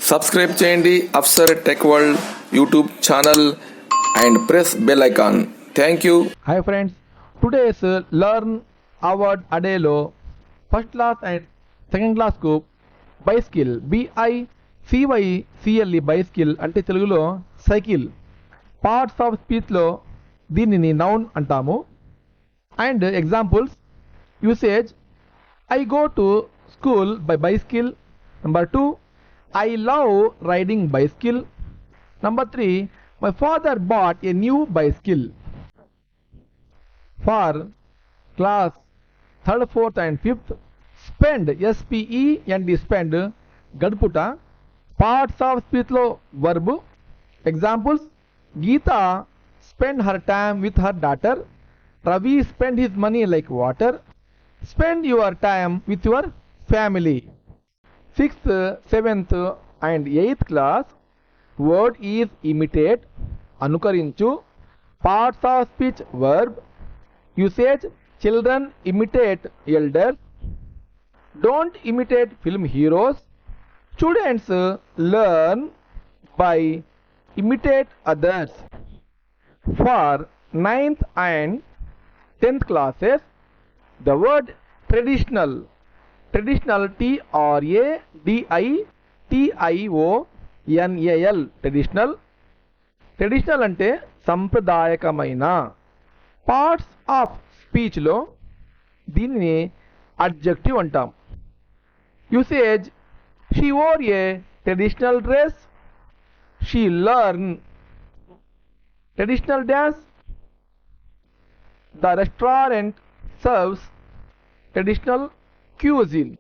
Subscribe చేయండి Afsar tech world YouTube channel and press bell icon. Thank you. Hi friends, today's learn award adelo first class and second class కు bicycle BICYCLE bicycle అంటే తెలుగులో cycle. Parts of speech లో దీనిని noun అంటాము. And examples usage I go to school by bicycle. Number 2, I love riding bicycle. Number 3, my father bought a new bicycle. For class 3rd, 4th and 5th, spend SPEND spend గడుపుట. Parts of speech లో verb. Examples Geeta spend her time with her daughter. Ravi spend his money like water. Spend your time with your family. 6th, 7th and 8th class, word is imitate, anukarinchu. Parts of speech verb. Usage children imitate elders. Don't imitate film heroes. Students learn by imitate others. For 9th and 10th classes, the word traditional TRADITIONAL traditional అంటే సంప్రదాయకమైన. Parts of speech లో దీనిని adjective అంటాం. Usage she wore A traditional dress. She learn traditional dance. The restaurant serves traditional cuisine.